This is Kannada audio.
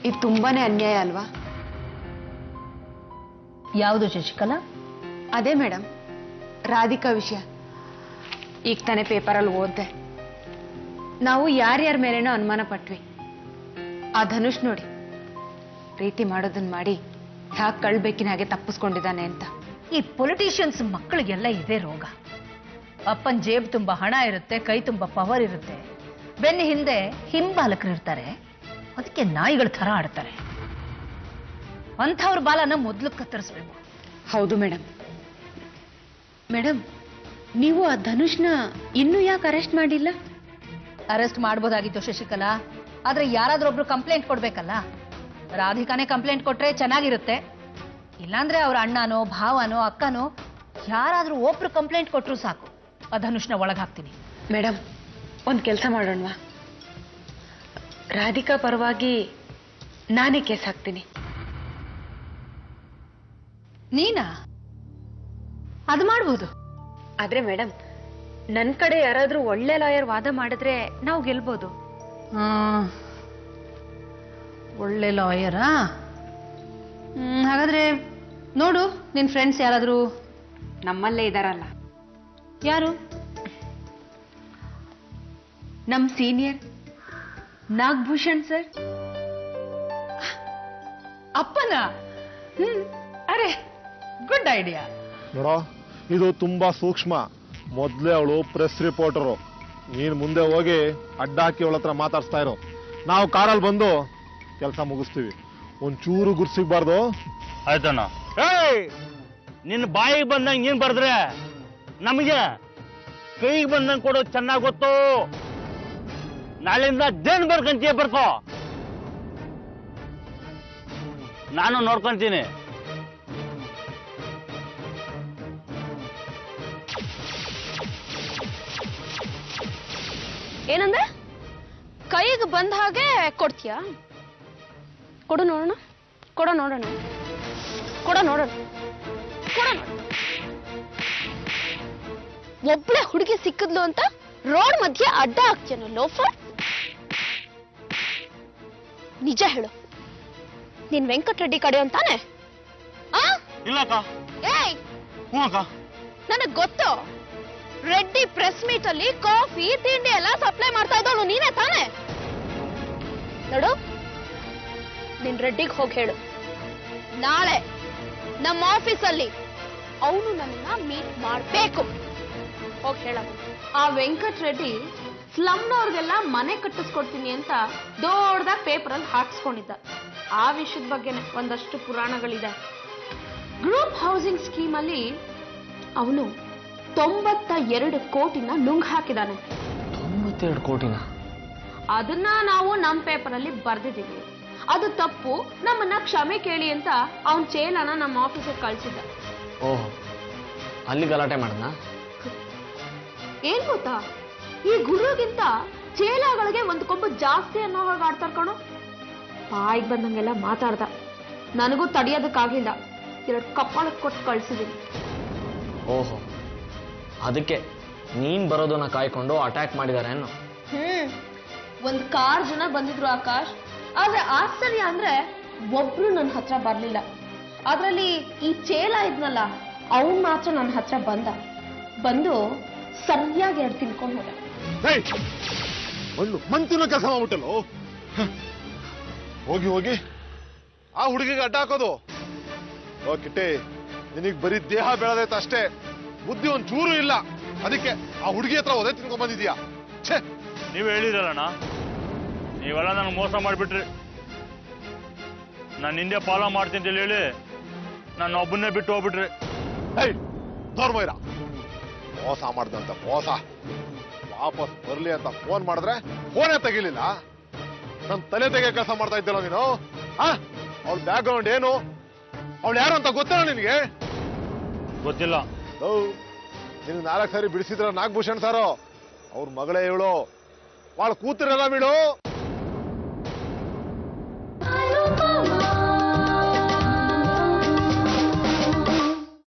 ಇದು ತುಂಬಾನೇ ಅನ್ಯಾಯ ಅಲ್ವಾ? ಯಾವುದು ಶಶಿಕಲಾ? ಅದೇ ಮೇಡಮ್, ರಾಧಿಕಾ ವಿಷಯ. ಈಗ ತಾನೇ ಪೇಪರಲ್ಲಿ ಓದ್ದೆ. ನಾವು ಯಾರ್ಯಾರ ಮೇಲೇನೋ ಅನುಮಾನ ಪಟ್ವಿ. ಆ ಧನುಷ್ ನೋಡಿ, ಪ್ರೀತಿ ಮಾಡೋದನ್ನ ಮಾಡಿ ಯಾಕೆ ಕಳ್ಬೇಕಿನ ಹಾಗೆ ತಪ್ಪಿಸ್ಕೊಂಡಿದ್ದಾನೆ ಅಂತ. ಈ ಪೊಲಿಟಿಷಿಯನ್ಸ್ ಮಕ್ಕಳಿಗೆಲ್ಲ ಇದೆ ರೋಗ. ಅಪ್ಪನ ಜೇಬ್ ತುಂಬಾ ಹಣ ಇರುತ್ತೆ, ಕೈ ತುಂಬಾ ಪವರ್ ಇರುತ್ತೆ, ಬೆನ್ನ ಹಿಂದೆ ಹಿಂಬಾಲಕರು ಇರ್ತಾರೆ, ಅದಕ್ಕೆ ನಾಯಿಗಳ ಥರ ಆಡ್ತಾರೆ. ಅಂಥವ್ರ ಬಾಲನ ಮೊದಲು ಕತ್ತರಿಸ್ಬೇಕು. ಹೌದು ಮೇಡಮ್. ಮೇಡಮ್, ನೀವು ಆ ಧನುಷ್ನ ಇನ್ನೂ ಯಾಕೆ ಅರೆಸ್ಟ್ ಮಾಡಿಲ್ಲ? ಅರೆಸ್ಟ್ ಮಾಡ್ಬೋದಾಗಿತ್ತು ಶಶಿಕಲಾ, ಆದ್ರೆ ಯಾರಾದ್ರೊಬ್ರು ಕಂಪ್ಲೇಂಟ್ ಕೊಡ್ಬೇಕಲ್ಲ. ರಾಧಿಕಾನೇ ಕಂಪ್ಲೇಂಟ್ ಕೊಟ್ರೆ ಚೆನ್ನಾಗಿರುತ್ತೆ. ಇಲ್ಲಾಂದ್ರೆ ಅವ್ರ ಅಣ್ಣನೋ ಭಾವನೋ ಅಕ್ಕನೋ ಯಾರಾದ್ರೂ ಒಬ್ರು ಕಂಪ್ಲೇಂಟ್ ಕೊಟ್ರು ಸಾಕು, ಆ ಧನುಷ್ನ ಒಳಗೆ ಹಾಕ್ತೀನಿ. ಮೇಡಮ್, ಒಂದು ಕೆಲಸ ಮಾಡೋಣವಾ? ರಾಧಿಕಾ ಪರವಾಗಿ ನಾನೇ ಕೇಸ್ ಹಾಕ್ತೀನಿ. ನೀನಾ? ಅದು ಮಾಡ್ಬೋದು. ಆದ್ರೆ ಮೇಡಮ್, ನನ್ನ ಕಡೆ ಯಾರಾದ್ರೂ ಒಳ್ಳೆ ಲಾಯರ್ ವಾದ ಮಾಡಿದ್ರೆ ನಾವು ಗೆಲ್ಬೋದು. ಒಳ್ಳೆ ಲಾಯರಾ? ಹಾಗಾದ್ರೆ ನೋಡು, ನಿನ್ ಫ್ರೆಂಡ್ಸ್ ಯಾರಾದ್ರೂ ನಮ್ಮಲ್ಲೇ ಇದಾರಲ್ಲ. ಯಾರು? ನಮ್ ಸೀನಿಯರ್ ನಾಗಭೂಷಣ್ ಸರ್. ಅಪ್ಪನ? ಅರೆ, ಗುಡ್ ಐಡಿಯಾ. ನೋಡೋ, ಇದು ತುಂಬಾ ಸೂಕ್ಷ್ಮ. ಮೊದ್ಲೇ ಅವಳು ಪ್ರೆಸ್ ರಿಪೋರ್ಟರು. ನೀನ್ ಮುಂದೆ ಹೋಗಿ ಅಡ್ಡ ಹಾಕಿ ಅವಳ ಹತ್ರ ಮಾತಾಡ್ಸ್ತಾ ಇರೋ. ನಾವು ಕಾರಲ್ಲಿ ಬಂದು ಕೆಲಸ ಮುಗಿಸ್ತೀವಿ. ಒಂಚೂರು ಗುರ್ಸಿಗ್ಬಾರ್ದು. ಆಯ್ತಣ್ಣ. ನಿನ್ನ ಬಾಯಿಗೆ ಬಂದಂಗೆ ನೀನ್ ಬರ್ದ್ರೆ ನಮಗೆ ಕೈಗೆ ಬಂದಂಗೆ ಕೊಡೋದು ಚೆನ್ನಾಗಿ ಗೊತ್ತು. ನಾಳೆಯಿಂದ ದೇನ್ ಬರ್ಕಂತೀಯ ಬರ್ಕೋ, ನಾನು ನೋಡ್ಕೊಂತೀನಿ. ಏನಂದ್ರೆ ಕೈಗೆ ಬಂದ ಹಾಗೆ ಕೊಡ್ತೀಯಾ? ಕೊಡು ನೋಡೋಣ, ಕೊಡ ನೋಡೋಣ, ಕೊಡ ನೋಡೋಣ, ಕೊಡ ನೋಡೋಣ. ಒಬ್ಳೆ ಹುಡುಗಿ ಸಿಕ್ಕಿದ್ಲು ಅಂತ ರೋಡ್ ಮಧ್ಯೆ ಅಡ್ಡ ಹಾಕ್ತೀಯನ ಲೋಫರ್. ನಿಜ ಹೇಳು, ನೀನ್ ವೆಂಕಟರೆಡ್ಡಿ ಕಡೆ ಅಂತಾನೆ? ಏಯ್, ನನಗ್ ಗೊತ್ತು. ರೆಡ್ಡಿ ಪ್ರೆಸ್ ಮೀಟ್ ಅಲ್ಲಿ ಕಾಫಿ ತಿಂಡಿ ಎಲ್ಲ ಸಪ್ಲೈ ಮಾಡ್ತಾ ಇದ್ದವನು ನೀನೇ ತಾನೆ? ನೋಡು, ನಿನ್ ರೆಡ್ಡಿಗೆ ಹೋಗಿ ಹೇಳು, ನಾಳೆ ನಮ್ಮ ಆಫೀಸಲ್ಲಿ ಅವನು ನನ್ನ ಮೀಟ್ ಮಾಡ್ಬೇಕು. ಹೋಗಿ ಹೇಳ. ಆ ವೆಂಕಟರೆಡ್ಡಿ ಸ್ಲಮ್ನವ್ರಿಗೆಲ್ಲ ಮನೆ ಕಟ್ಟಿಸ್ಕೊಡ್ತೀನಿ ಅಂತ ದೊಡ್ಡದಾಗ ಪೇಪರಲ್ಲಿ ಹಾಕ್ಸ್ಕೊಂಡಿದ್ದ. ಆ ವಿಷಯದ ಬಗ್ಗೆನೆ ಒಂದಷ್ಟು ಪುರಾಣಗಳಿದೆ. ಗ್ರೂಪ್ ಹೌಸಿಂಗ್ ಸ್ಕೀಮ್ ಅಲ್ಲಿ ಅವನು 92 ಕೋಟಿನ ನುಂಗ್ ಹಾಕಿದಾನೆ. 92 ಕೋಟಿನ? ಅದನ್ನ ನಾವು ನಮ್ಮ ಪೇಪರಲ್ಲಿ ಬರ್ದಿದ್ದೀವಿ. ಅದು ತಪ್ಪು, ನಮ್ಮನ್ನ ಕ್ಷಮೆ ಕೇಳಿ ಅಂತ ಅವನ್ ಚೇಲನ ನಮ್ಮ ಆಫೀಸಿಗೆ ಕಳ್ಸಿದ್ದ. ಓಹ್, ಅಲ್ಲಿ ಗಲಾಟೆ ಮಾಡನ? ಏನ್ ಗೊತ್ತಾ, ಈ ಗುರುಗಿಂತ ಚೇಲಗಳಿಗೆ ಒಂದು ಕೊಂಬು ಜಾಸ್ತಿ ಅನ್ನೋ ಹಾಗೆ ಆಡ್ತಾರ ಕಣೋ. ಬಾಯಿಗೆ ಬಂದಂಗೆಲ್ಲ ಮಾತಾಡ್ದ. ನನಗೂ ತಡಿಯೋದಕ್ಕಾಗಿಲ್ಲ, 2 ಕಪ್ಪಾಳಕ್ಕೆ ಕೊಟ್ಟು ಕಳ್ಸಿದೀನಿ. ಓಹೋ, ಅದಕ್ಕೆ ನೀನ್ ಬರೋದನ್ನ ಕಾಯ್ಕೊಂಡು ಅಟ್ಯಾಕ್ ಮಾಡಿದಾರೆ ಅನ್ನೋ? ಒಂದ್ 4 ಜನ ಬಂದಿದ್ರು ಆಕಾಶ್. ಆದ್ರೆ ಆಶ್ಚರ್ಯ ಅಂದ್ರೆ ಒಬ್ರು ನನ್ನ ಹತ್ರ ಬರ್ಲಿಲ್ಲ. ಅದ್ರಲ್ಲಿ ಈ ಚೇಲ ಇದ್ನಲ್ಲ, ಅವನ್ ಮಾತ್ರ ನನ್ನ ಹತ್ರ ಬಂದು ಸರಿಯಾಗಿ 2 ತಿನ್ಕೊಂಡು ಹೋದ. ಮಂತಿನ ಕೆಲಸ ಮಾಡ್ಬಿಟ್ಟಲ್ಲ. ಹೋಗಿ ಹೋಗಿ ಆ ಹುಡುಗಿಗೆ ಅಡ್ಡ ಹಾಕೋದು. ಓ ಕಿಟ್ಟೆ, ನಿನಗ್ ಬರೀ ದೇಹ ಬೆಳೆದೈತೆ ಅಷ್ಟೇ, ಬುದ್ಧಿ ಒಂದ್ ಚೂರು ಇಲ್ಲ. ಅದಕ್ಕೆ ಆ ಹುಡುಗಿ ಹತ್ರ ಒದೆ ತಿನ್ಕೊಂಡ್ ಬಂದಿದ್ಯಾ? ಛೇ, ನೀವ್ ಹೇಳಿದ್ರಲ್ಲಣ್ಣ, ನೀವೆಲ್ಲ ನನಗೆ ಮೋಸ ಮಾಡಿಬಿಟ್ರಿ. ನಾನು ಹಿಂದೆ ಫಾಲೋ ಮಾಡ್ತೀನಿ ಅಂತ ಹೇಳಿ ನನ್ನ ಒಬ್ಬನ್ನೇ ಬಿಟ್ಟು ಹೋಗ್ಬಿಟ್ರಿ. ಧರ್ಮಯ್ಯ ಮೋಸ ಮಾಡ್ದಂತ ಮೋಸ. ವಾಪಸ್ ಬರ್ಲಿ ಅಂತ ಫೋನ್ ಮಾಡಿದ್ರೆ ಫೋನೇ ತೆಗಿಲಿಲ್ಲ. ನನ್ ತಲೆ ತೆಗೆ ಕೆಲಸ ಮಾಡ್ತಾ ಇದ್ದಲ್ಲ ನೀನು. ಅವಳ ಬ್ಯಾಕ್ ಗ್ರೌಂಡ್ ಏನು, ಅವಳು ಯಾರು ಅಂತ ಗೊತ್ತಿಲ್ಲ ನಿನಗೆ? ಗೊತ್ತಿಲ್ಲ. ನಿನ್ 4 ಸಾರಿ ಬಿಡಿಸಿದ್ರ ನಾಗಭೂಷಣ್ ಸಾರು ಅವ್ರ ಮಗಳೇ ಇವಳು. ಅವಳು ಕೂತಿರಲ್ಲ ಬಿಡು.